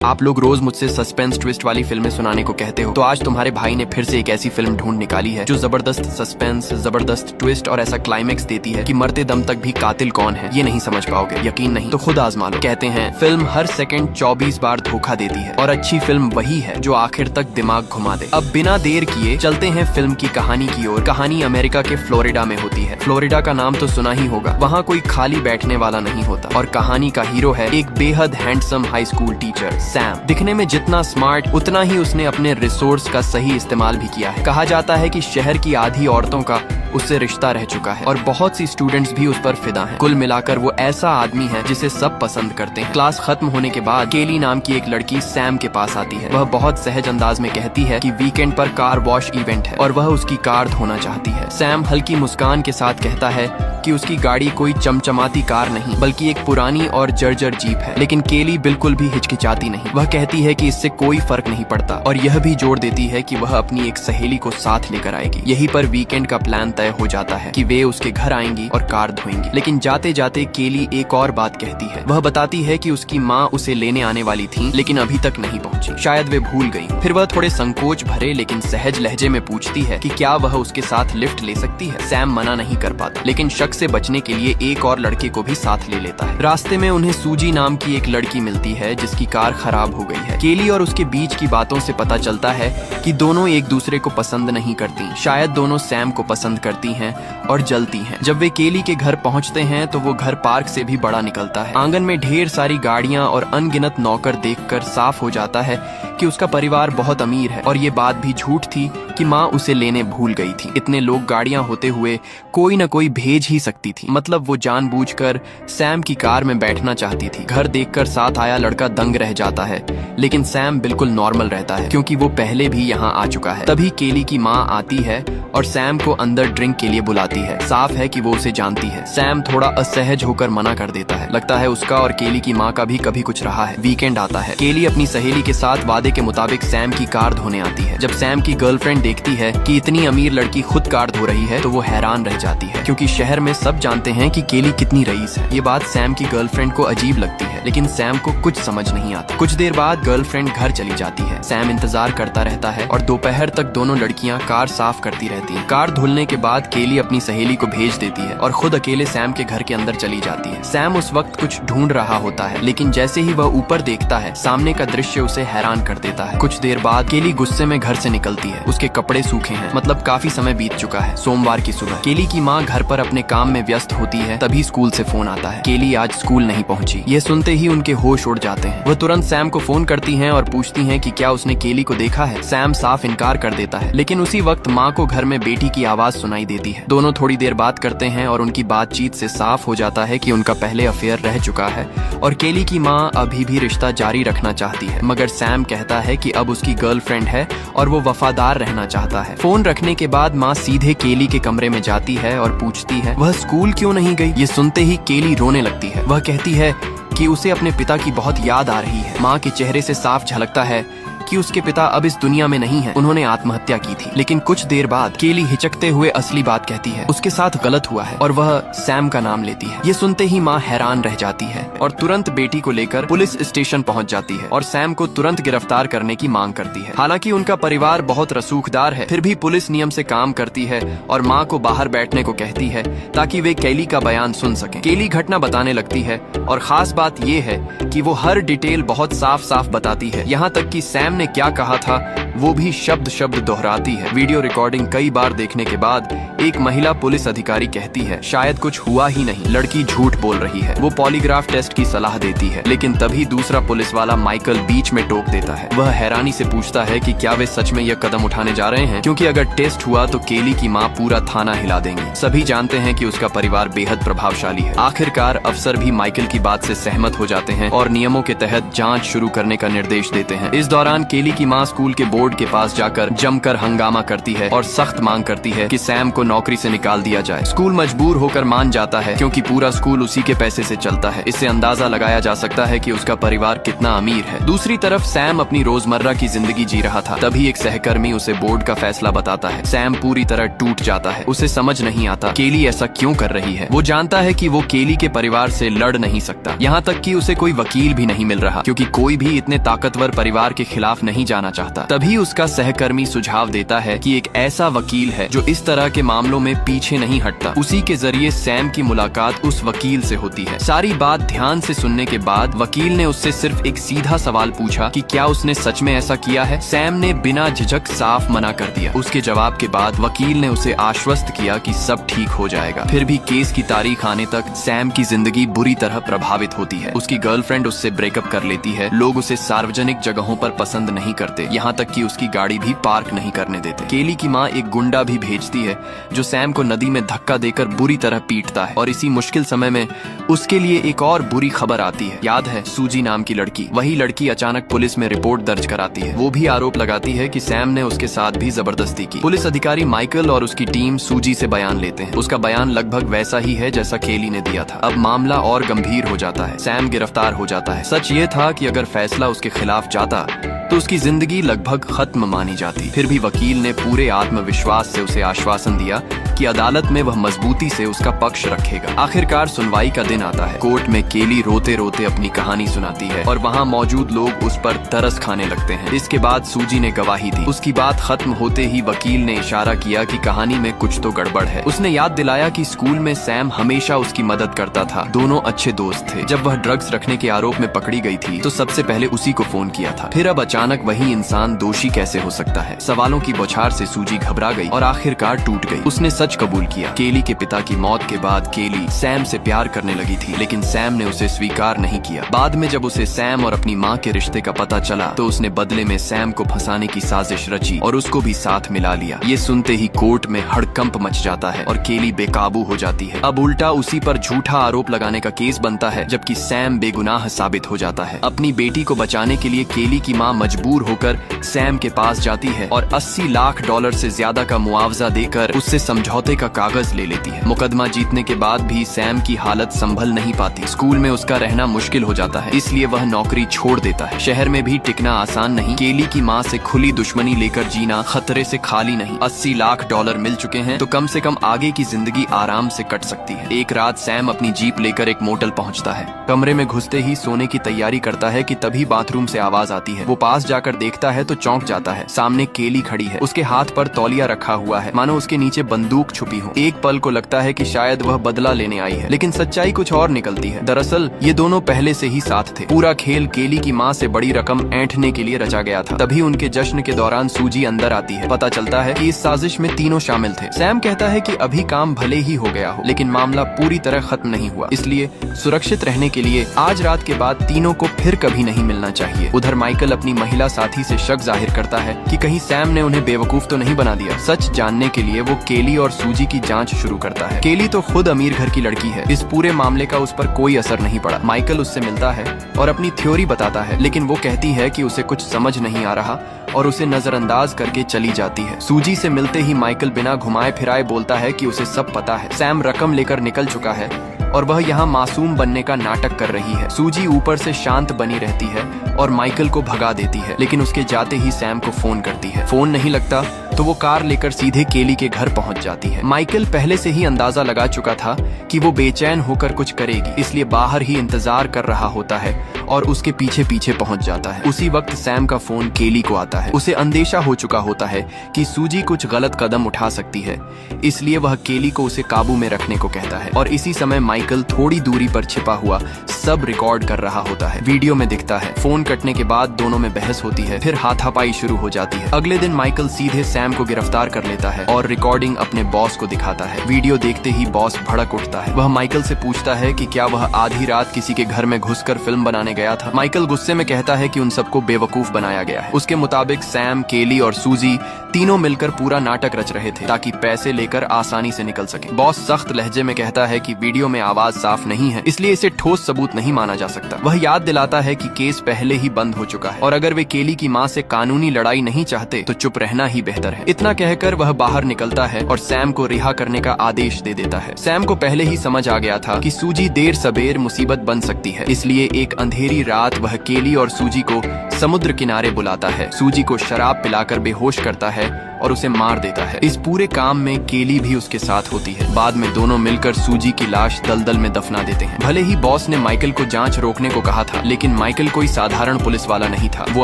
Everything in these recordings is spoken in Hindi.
आप लोग रोज मुझसे सस्पेंस ट्विस्ट वाली फिल्में सुनाने को कहते हो, तो आज तुम्हारे भाई ने फिर से एक ऐसी फिल्म ढूंढ निकाली है जो जबरदस्त सस्पेंस, जबरदस्त ट्विस्ट और ऐसा क्लाइमेक्स देती है कि मरते दम तक भी कातिल कौन है ये नहीं समझ पाओगे। यकीन नहीं तो खुद आजमा लो। कहते हैं फिल्म हर सेकंड 24 बार धोखा देती है और अच्छी फिल्म वही है जो आखिर तक दिमाग घुमा दे। अब बिना देर किए चलते हैं फिल्म की कहानी की ओर। कहानी अमेरिका के फ्लोरिडा में होती है। फ्लोरिडा का नाम तो सुना ही होगा। वहाँ कोई खाली बैठने वाला नहीं होता और कहानी का हीरो है एक बेहद handsome high school teacher Sam. दिखने में जितना स्मार्ट उतना ही उसने अपने रिसोर्स का सही इस्तेमाल भी किया है। कहा जाता है कि शहर की आधी औरतों का उससे रिश्ता रह चुका है और बहुत सी स्टूडेंट्स भी उस पर फिदा हैं। कुल मिलाकर वो ऐसा आदमी है जिसे सब पसंद करते हैं। क्लास खत्म होने के बाद केली नाम की एक लड़की सैम के पास आती है। वह बहुत सहज अंदाज में कहती है कि वीकेंड पर कार वॉश इवेंट है और वह उसकी कार धोना चाहती है। सैम हल्की मुस्कान के साथ कहता है कि उसकी गाड़ी कोई चमचमाती कार नहीं बल्कि एक पुरानी और जर्जर जीप है। लेकिन केली बिल्कुल भी हिचकिचाती नहीं। वह कहती है कि इससे कोई फर्क नहीं पड़ता और यह भी जोड़ देती है कि वह अपनी एक सहेली को साथ लेकर आएगी। यहीं पर वीकेंड का प्लान तय हो जाता है कि वे उसके घर आएंगी और कार धोएंगी। लेकिन जाते जाते केली एक और बात कहती है। वह बताती है कि उसकी माँ उसे लेने आने वाली थी लेकिन अभी तक नहीं पहुंची। शायद वे भूल गई। फिर वह थोड़े संकोच भरे लेकिन सहज लहजे में पूछती है कि क्या वह उसके साथ लिफ्ट ले सकती है। सैम मना नहीं कर पाता लेकिन शक से बचने के लिए एक और लड़के को भी साथ ले लेता है। रास्ते में उन्हें सूजी नाम की एक लड़की मिलती है जिसकी कार खराब हो गई है। केली और उसके बीच की बातों से पता चलता है कि दोनों एक दूसरे को पसंद नहीं करती। शायद दोनों सैम को पसंद करती हैं और जलती हैं। जब वे केली के घर पहुंचते हैं तो वो घर पार्क से भी बड़ा निकलता है। आंगन में ढेर सारी गाड़ियां और अनगिनत नौकर देखकर साफ हो जाता है कि उसका परिवार बहुत अमीर है और ये बात भी झूठ थी कि माँ उसे लेने भूल गई थी। इतने लोग गाड़ियां होते हुए कोई न कोई भेज ही सकती थी। मतलब वो जानबूझकर सैम की कार में बैठना चाहती थी। घर देखकर साथ आया लड़का दंग रह जाता है लेकिन सैम बिल्कुल नॉर्मल रहता है क्योंकि वो पहले भी यहाँ आ चुका है। तभी केली की माँ आती है और सैम को अंदर ड्रिंक के लिए बुलाती है। साफ है कि वो उसे जानती है। सैम थोड़ा असहज होकर मना कर देता है। लगता है उसका और केली की माँ का भी कभी कुछ रहा है। वीकेंड आता है। केली अपनी सहेली के साथ वादे के मुताबिक सैम की कार धोने आती है। जब सैम की गर्लफ्रेंड देखती है कि इतनी अमीर लड़की खुद कार धो रही है तो वो हैरान रह जाती है क्योंकि शहर में सब जानते हैं कि केली कितनी रईस है। ये बात सैम की गर्लफ्रेंड को अजीब लगती है लेकिन सैम को कुछ समझ नहीं आता। कुछ देर बाद गर्लफ्रेंड घर चली जाती है। सैम इंतजार करता रहता है और दोपहर तक दोनों लड़कियां कार साफ करती रहती हैं। कार धुलने के बाद केली अपनी सहेली को भेज देती है और खुद अकेले सैम के घर के अंदर चली जाती है। सैम उस वक्त कुछ ढूंढ रहा होता है लेकिन जैसे ही वह ऊपर देखता है सामने का दृश्य उसे हैरान कर देता है। कुछ देर बाद केली गुस्से में घर से निकलती है। उसके कपड़े सूखे हैं। मतलब काफी समय बीत चुका है। सोमवार की सुबह केली की माँ घर पर अपने काम में व्यस्त होती है। तभी स्कूल से फोन आता है। केली आज स्कूल नहीं पहुंची। ये सुनते ही उनके होश उड़ जाते हैं। वह तुरंत सैम को फोन करती हैं और पूछती हैं कि क्या उसने केली को देखा है। सैम साफ इनकार कर देता है लेकिन उसी वक्त माँ को घर में बेटी की आवाज सुनाई देती है। दोनों थोड़ी देर बात करते हैं और उनकी बातचीत से साफ हो जाता है कि उनका पहले अफेयर रह चुका है और केली की माँ अभी भी रिश्ता जारी रखना चाहती है। मगर सैम कहता है कि अब उसकी गर्लफ्रेंड है और वो वफादार रहना चाहता है। फोन रखने के बाद माँ सीधे केली के कमरे में जाती है और पूछती है वह स्कूल क्यों नहीं गई। ये सुनते ही केली रोने लगती है। वह कहती है कि उसे अपने पिता की बहुत याद आ रही है। माँ के चेहरे से साफ झलकता है कि उसके पिता अब इस दुनिया में नहीं है। उन्होंने आत्महत्या की थी। लेकिन कुछ देर बाद केली हिचकते हुए असली बात कहती है। उसके साथ गलत हुआ है और वह सैम का नाम लेती है। ये सुनते ही माँ हैरान रह जाती है और तुरंत बेटी को लेकर पुलिस स्टेशन पहुंच जाती है और सैम को तुरंत गिरफ्तार करने की मांग करती है। हालांकि उनका परिवार बहुत रसूखदार है फिर भी पुलिस नियम से काम करती है और माँ को बाहर बैठने को कहती है ताकि वे केली का बयान सुन सकें। केली घटना बताने लगती है और खास बात ये है कि वो हर डिटेल बहुत साफ साफ बताती है। यहाँ तक कि सैम ने क्या कहा था वो भी शब्द शब्द दोहराती है। वीडियो रिकॉर्डिंग कई बार देखने के बाद एक महिला पुलिस अधिकारी कहती है शायद कुछ हुआ ही नहीं, लड़की झूठ बोल रही है। वो पॉलीग्राफ टेस्ट की सलाह देती है लेकिन तभी दूसरा पुलिस वाला माइकल बीच में टोक देता है। वह हैरानी से पूछता है कि क्या वे सच में यह कदम उठाने जा रहे हैं क्योंकि अगर टेस्ट हुआ तो केली की माँ पूरा थाना हिला देंगी। सभी जानते हैं कि उसका परिवार बेहद प्रभावशाली है। आखिरकार अफसर भी माइकल की बात से सहमत हो जाते हैं और नियमों के तहत जांच शुरू करने का निर्देश देते हैं। इस दौरान केली की माँ स्कूल के बोर्ड के पास जाकर जमकर हंगामा करती है और सख्त मांग करती है कि सैम को नौकरी से निकाल दिया जाए। स्कूल मजबूर होकर मान जाता है क्योंकि पूरा स्कूल उसी के पैसे से चलता है। इससे अंदाजा लगाया जा सकता है कि उसका परिवार कितना अमीर है। दूसरी तरफ सैम अपनी रोजमर्रा की जिंदगी जी रहा था। तभी एक सहकर्मी उसे बोर्ड का फैसला बताता है। सैम पूरी तरह टूट जाता है। उसे समझ नहीं आता केली ऐसा क्यों कर रही है। वो जानता है कि वो केली के परिवार से लड़ नहीं सकता। यहाँ तक कि उसे कोई वकील भी नहीं मिल रहा क्योंकि कोई भी इतने ताकतवर परिवार के खिलाफ नहीं जाना चाहता। तभी उसका सहकर्मी सुझाव देता है कि एक ऐसा वकील है जो इस तरह के मामलों में पीछे नहीं हटता। उसी के जरिए सैम की मुलाकात उस वकील से होती है। सारी बात ध्यान से सुनने के बाद वकील ने उससे सिर्फ एक सीधा सवाल पूछा कि क्या उसने सच में ऐसा किया है। सैम ने बिना झिझक साफ मना कर दिया। उसके जवाब के बाद वकील ने उसे आश्वस्त किया कि सब ठीक हो जाएगा। फिर भी केस की तारीख आने तक सैम की जिंदगी बुरी तरह प्रभावित होती है। उसकी गर्लफ्रेंड उससे ब्रेकअप कर लेती है। लोग उसे सार्वजनिक जगहों पर पसंद नहीं करते, यहाँ तक कि उसकी गाड़ी भी पार्क नहीं करने देते। केली की माँ एक गुंडा भी भेजती है जो सैम को नदी में धक्का देकर बुरी तरह पीटता है। और इसी मुश्किल समय में उसके लिए एक और बुरी खबर आती है। याद है सूजी नाम की लड़की। वही लड़की अचानक पुलिस में रिपोर्ट दर्ज कराती है। वो भी आरोप लगाती है कि सैम ने उसके साथ भी जबरदस्ती की। पुलिस अधिकारी माइकल और उसकी टीम सूजी से बयान लेते हैं। उसका बयान लगभग वैसा ही है जैसा केली ने दिया था। अब मामला और गंभीर हो जाता है। सैम गिरफ्तार हो जाता है। सच ये था कि अगर फैसला उसके खिलाफ जाता तो उसकी जिंदगी लगभग खत्म मानी जाती। फिर भी वकील ने पूरे आत्मविश्वास से उसे आश्वासन दिया कि अदालत में वह मजबूती से उसका पक्ष रखेगा। आखिरकार सुनवाई का दिन आता है। कोर्ट में केली रोते रोते अपनी कहानी सुनाती है और वहाँ मौजूद लोग उस पर तरस खाने लगते हैं। इसके बाद सूजी ने गवाही दी। उसकी बात खत्म होते ही वकील ने इशारा किया कि कहानी में कुछ तो गड़बड़ है। उसने याद दिलाया कि स्कूल में सैम हमेशा उसकी मदद करता था। दोनों अच्छे दोस्त थे। जब वह ड्रग्स रखने के आरोप में पकड़ी गई थी तो सबसे पहले उसी को फोन किया था। फिर अब अचानक वही इंसान दोषी कैसे हो सकता है। सवालों की बौछार से सूजी घबरा गई और आखिरकार टूट गई। उसने सच कबूल किया। केली के पिता की मौत के बाद केली सैम से प्यार करने लगी थी, लेकिन सैम ने उसे स्वीकार नहीं किया। बाद में जब उसे सैम और अपनी माँ के रिश्ते का पता चला तो उसने बदले में सैम को फंसाने की साजिश रची और उसको भी साथ मिला लिया। ये सुनते ही कोर्ट में हड़कंप मच जाता है और केली बेकाबू हो जाती है। अब उल्टा उसी पर झूठा आरोप लगाने का केस बनता है, जबकि सैम बेगुनाह साबित हो जाता है। अपनी बेटी को बचाने के लिए केली की माँ मजबूर होकर सैम के पास जाती है और $80 लाख से ज्यादा का मुआवजा देकर उससे समझौते का कागज ले लेती है। मुकदमा जीतने के बाद भी सैम की हालत संभल नहीं पाती। स्कूल में उसका रहना मुश्किल हो जाता है, इसलिए वह नौकरी छोड़ देता है। शहर में भी टिकना आसान नहीं। केली की माँ से खुली दुश्मनी लेकर जीना खतरे से खाली नहीं। $80 लाख मिल चुके हैं तो कम से कम आगे की जिंदगी आराम से कट सकती है। एक रात सैम अपनी जीप लेकर एक मोटल पहुँचता है। कमरे में घुसते ही सोने की तैयारी करता है कि तभी बाथरूम से आवाज आती है। वो पास जाकर देखता है तो चौंक जाता है। सामने केली खड़ी है। उसके हाथ पर तौलिया रखा हुआ है, मानो उसके नीचे बंदूक छुपी हो। एक पल को लगता है कि शायद वह बदला लेने आई है, लेकिन सच्चाई कुछ और निकलती है। दरअसल ये दोनों पहले से ही साथ थे। पूरा खेल केली की माँ से बड़ी रकम ऐंठने के लिए रचा गया था। तभी उनके जश्न के दौरान सूजी अंदर आती है। पता चलता है कि इस साजिश में तीनों शामिल थे। सैम कहता है कि अभी काम भले ही हो गया हो, लेकिन मामला पूरी तरह खत्म नहीं हुआ। इसलिए सुरक्षित रहने के लिए आज रात के बाद तीनों को फिर कभी नहीं मिलना चाहिए। उधर माइकल अपनी महिला साथी से शक जाहिर करता है कि कहीं सैम ने उन्हें बेवकूफ तो नहीं बना दिया। सच जानने के लिए वो केली और सूजी की जांच शुरू करता है। केली तो खुद अमीर घर की लड़की है। इस पूरे मामले का उस पर कोई असर नहीं पड़ा। माइकल उससे मिलता है और अपनी थ्योरी बताता है, लेकिन वो कहती है कि उसे कुछ समझ नहीं आ रहा और उसे नजरअंदाज करके चली जाती है। सूजी से मिलते ही माइकल बिना घुमाए फिराए बोलता है कि उसे सब पता है। सैम रकम लेकर निकल चुका है और वह यहाँ मासूम बनने का नाटक कर रही है। सूजी ऊपर से शांत बनी रहती है और माइकल को भगा देती है, लेकिन उसके जाते ही सैम को फोन करती है। फोन नहीं लगता तो वो कार लेकर सीधे केली के घर पहुंच जाती है। माइकल पहले से ही अंदाजा लगा चुका था कि वो बेचैन होकर कुछ करेगी, इसलिए बाहर ही इंतजार कर रहा होता है और उसके पीछे पीछे पहुंच जाता है। उसी वक्त सैम का फोन केली को आता है। उसे अंदेशा हो चुका होता है कि सूजी कुछ गलत कदम उठा सकती है, इसलिए वह केली को उसे काबू में रखने को कहता है। और इसी समय माइकल थोड़ी दूरी पर छिपा हुआ सब रिकॉर्ड कर रहा होता है। वीडियो में दिखता है। फोन कटने के बाद दोनों में बहस होती है, फिर हाथापाई शुरू हो जाती है। अगले दिन माइकल सीधे सैम सैम को गिरफ्तार कर लेता है और रिकॉर्डिंग अपने बॉस को दिखाता है। वीडियो देखते ही बॉस भड़क उठता है। वह माइकल से पूछता है कि क्या वह आधी रात किसी के घर में घुसकर फिल्म बनाने गया था। माइकल गुस्से में कहता है कि उन सबको बेवकूफ बनाया गया है। उसके मुताबिक सैम, केली और सूजी तीनों मिलकर पूरा नाटक रच रहे थे ताकि पैसे लेकर आसानी से निकल सके। बॉस सख्त लहजे में कहता है कि वीडियो में आवाज साफ नहीं है, इसलिए इसे ठोस सबूत नहीं माना जा सकता। वह याद दिलाता है कि केस पहले ही बंद हो चुका है और अगर वे केली की मां से कानूनी लड़ाई नहीं चाहते तो चुप रहना ही बेहतर है। इतना कहकर वह बाहर निकलता है और सैम को रिहा करने का आदेश दे देता है। सैम को पहले ही समझ आ गया था कि सूजी देर सबेर मुसीबत बन सकती है, इसलिए एक अंधेरी रात वह केली और सूजी को समुद्र किनारे बुलाता है, सूजी को शराब पिलाकर बेहोश करता है और उसे मार देता है। इस पूरे काम में केली भी उसके साथ होती है। बाद में दोनों मिलकर सूजी की लाश दलदल में दफना देते हैं। भले ही बॉस ने माइकल को जांच रोकने को कहा था, लेकिन माइकल कोई साधारण पुलिस वाला नहीं था। वो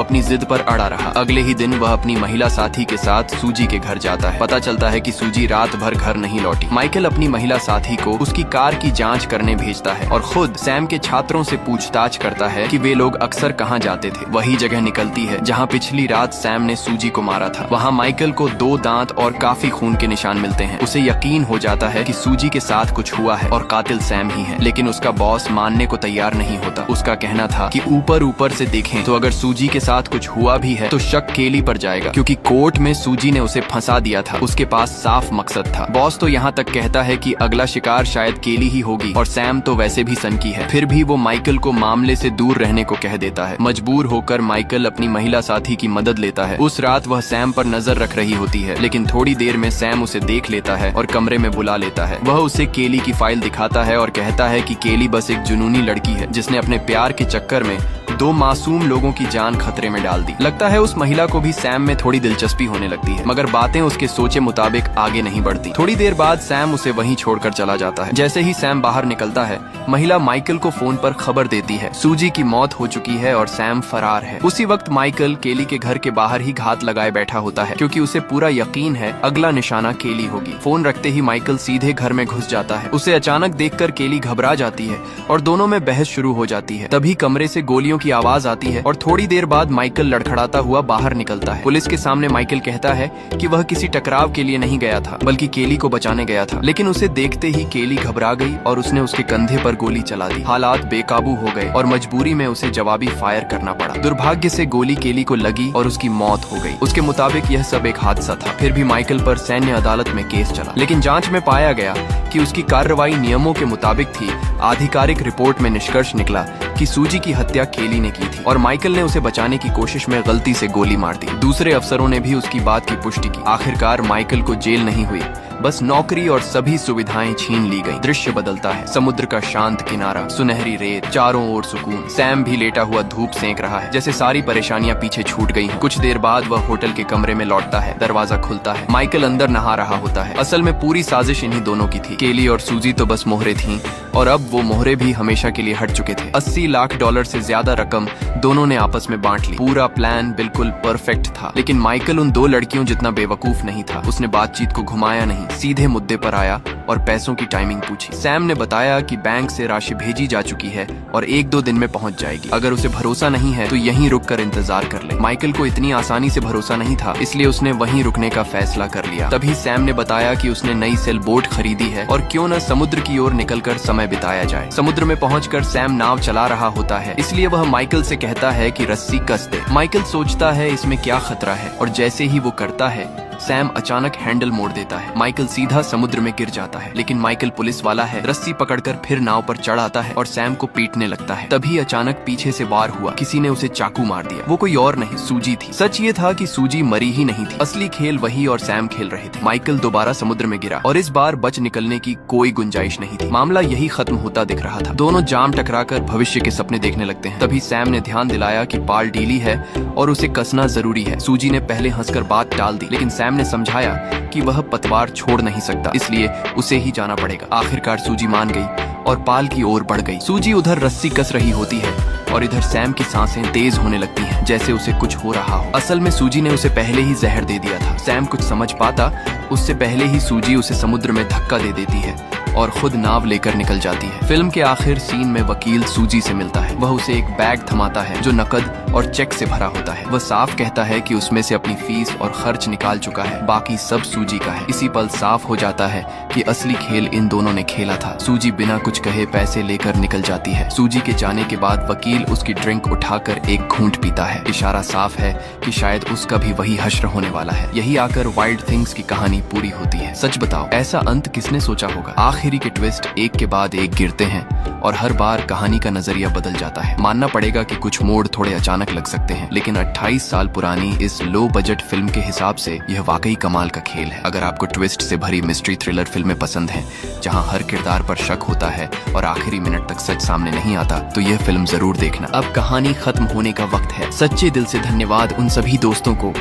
अपनी जिद पर अड़ा रहा। अगले ही दिन वह अपनी महिला साथी के साथ सूजी के घर जाता है। पता चलता है कि सूजी रात भर घर नहीं लौटी। माइकल अपनी महिला साथी को उसकी कार की जांच करने भेजता है और खुद सैम के छात्रों से पूछताछ करता है कि वे लोग अक्सर कहाँ जाते थे। वही जगह निकलती है जहाँ पिछली रात सैम ने सूजी को मारा था। वहाँ माइकल को 2 दांत और काफी खून के निशान मिलते हैं। उसे यकीन हो जाता है कि सूजी के साथ कुछ हुआ है और कातिल सैम ही है, लेकिन उसका बॉस मानने को तैयार नहीं होता। उसका कहना था कि ऊपर से देखें तो अगर सूजी के साथ कुछ हुआ भी है तो शक केली पर जाएगा, क्योंकि कोर्ट में सूजी ने उसे फंसा दिया था। उसके पास साफ मकसद था। बॉस तो यहाँ तक कहता है कि अगला शिकार शायद केली ही होगी और सैम तो वैसे भी सनकी है। फिर भी वो माइकल को मामले से दूर रहने को कह देता है। मजबूर होकर माइकल अपनी महिला साथी की मदद लेता है। उस रात वह सैम पर नजर रख रही होती है, लेकिन थोड़ी देर में सैम उसे देख लेता है और कमरे में बुला लेता है। वह उसे केली की फाइल दिखाता है और कहता है कि केली बस एक जुनूनी लड़की है जिसने अपने प्यार के चक्कर में 2 मासूम लोगों की जान खतरे में डाल दी। लगता है उस महिला को भी सैम में थोड़ी दिलचस्पी होने लगती है, मगर बातें उसके सोचे मुताबिक आगे नहीं बढ़ती। थोड़ी देर बाद सैम उसे वहीं छोड़कर चला जाता है। जैसे ही सैम बाहर निकलता है, महिला माइकल को फोन पर खबर देती है सूजी की मौत हो चुकी है और सैम फरार है। उसी वक्त माइकल केली के घर के बाहर ही घात लगाए बैठा होता है, क्योंकि उसे पूरा यकीन है अगला निशाना केली होगी। फोन रखते ही माइकल सीधे घर में घुस जाता है। उसे अचानक देखकर केली घबरा जाती है और दोनों में बहस शुरू हो जाती है। तभी कमरे से गोलियों की आवाज आती है और थोड़ी देर बाद माइकल लड़खड़ाता हुआ बाहर निकलता है। पुलिस के सामने माइकल कहता है कि वह किसी टकराव के लिए नहीं गया था, बल्कि केली को बचाने गया था। लेकिन उसे देखते ही केली घबरा गई और उसने उसके कंधे पर गोली चला दी। हालात बेकाबू हो गए और मजबूरी में उसे जवाबी फायर करना पड़ा। दुर्भाग्य से गोली केली को लगी और उसकी मौत हो गई। उसके मुताबिक यह सब एक हादसा था। फिर भी माइकल पर सैन्य अदालत में केस चला, लेकिन जांच में पाया गया कि उसकी कार्रवाई नियमों के मुताबिक थी। आधिकारिक रिपोर्ट में निष्कर्ष निकला कि सूजी की हत्या केली ने की थी और माइकल ने उसे बचाने की कोशिश में गलती से गोली मार दी। दूसरे अफसरों ने भी उसकी बात की पुष्टि की। आखिरकार माइकल को जेल नहीं हुई, बस नौकरी और सभी सुविधाएं छीन ली गई। दृश्य बदलता है। समुद्र का शांत किनारा, सुनहरी रेत, चारों ओर सुकून। सैम भी लेटा हुआ धूप सेंक रहा है, जैसे सारी परेशानियां पीछे छूट गई हैं। कुछ देर बाद वह होटल के कमरे में लौटता है। दरवाजा खुलता है। माइकल अंदर नहा रहा होता है। असल में पूरी साजिश इन्हीं दोनों की थी। केली और सूजी तो बस मोहरे थीं और अब वो मोहरे भी हमेशा के लिए हट चुके थे। $80 लाख से ज्यादा रकम दोनों ने आपस में बांट ली। पूरा प्लान बिल्कुल परफेक्ट था, लेकिन माइकल उन 2 लड़कियों जितना बेवकूफ नहीं था। उसने बातचीत को घुमाया नहीं, सीधे मुद्दे पर आया और पैसों की टाइमिंग पूछी। सैम ने बताया कि बैंक से राशि भेजी जा चुकी है और 1-2 दिन में पहुंच जाएगी। अगर उसे भरोसा नहीं है तो यहीं रुककर इंतजार कर ले। माइकल को इतनी आसानी से भरोसा नहीं था, इसलिए उसने वहीं रुकने का फैसला कर लिया। तभी सैम ने बताया कि उसने नई सेल बोट खरीदी है और क्यों न समुद्र की ओर निकलकर समय बिताया जाए। समुद्र में पहुंचकर सैम नाव चला रहा होता है, इसलिए वह माइकल से कहता है कि रस्सी कस दे। माइकल सोचता है इसमें क्या खतरा है और जैसे ही वो करता है सैम अचानक हैंडल मोड़ देता है। माइकल सीधा समुद्र में गिर जाता है, लेकिन माइकल पुलिस वाला है। रस्सी पकड़कर फिर नाव पर चढ़ आता है और सैम को पीटने लगता है। तभी अचानक पीछे से वार हुआ। किसी ने उसे चाकू मार दिया। वो कोई और नहीं, सूजी थी। सच ये था कि सूजी मरी ही नहीं थी। असली खेल वही और सैम खेल रहे थे। माइकल दोबारा समुद्र में गिरा और इस बार बच निकलने की कोई गुंजाइश नहीं थी। मामला यही खत्म होता दिख रहा था। दोनों जाम टकराकर भविष्य के सपने देखने लगते हैं। तभी सैम ने ध्यान दिलाया कि पाल ढीली है और उसे कसना जरूरी है। सूजी ने पहले हंसकर बात टाल दी, लेकिन सैम ने समझाया कि वह पतवार छोड़ नहीं सकता, इसलिए उसे ही जाना पड़ेगा। आखिरकार सूजी मान गई और पाल की ओर बढ़ गई। सूजी उधर रस्सी कस रही होती है और इधर सैम की सांसें तेज होने लगती हैं, जैसे उसे कुछ हो रहा हो। असल में सूजी ने उसे पहले ही जहर दे दिया था। सैम कुछ समझ पाता उससे पहले ही सूजी उसे समुद्र में धक्का दे देती है और खुद नाव लेकर निकल जाती है। फिल्म के आखिर सीन में वकील सूजी से मिलता है। वह उसे एक बैग थमाता है जो नकद और चेक से भरा होता है। वह साफ कहता है कि उसमें से अपनी फीस और खर्च निकाल चुका है, बाकी सब सूजी का है। इसी पल साफ हो जाता है कि असली खेल इन दोनों ने खेला था। सूजी बिना कुछ कहे पैसे लेकर निकल जाती है। सूजी के जाने के बाद वकील उसकी ड्रिंक उठाकर एक घूंट पीता है। इशारा साफ है कि शायद उसका भी वही हश्र होने वाला है। यही आकर वाइल्ड थिंग्स की कहानी पूरी होती है। सच बताओ, ऐसा अंत किसने सोचा होगा? आखिरी के ट्विस्ट एक के बाद एक गिरते हैं और हर बार कहानी का नजरिया बदल जाता है। मानना पड़ेगा कि कुछ मोड़ थोड़े अचानक लग सकते हैं, लेकिन 28 साल पुरानी इस लो बजट फिल्म के हिसाब से यह वाकई कमाल का खेल है। अगर आपको ट्विस्ट से भरी मिस्ट्री थ्रिलर फिल्में पसंद हैं, जहां हर किरदार पर शक होता है और आखिरी मिनट तक सच सामने नहीं आता, तो यह फिल्म जरूर देखना। अब कहानी खत्म होने का वक्त है। सच्चे दिल से धन्यवाद उन सभी दोस्तों को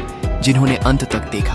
जिन्होंने अंत तक देखा।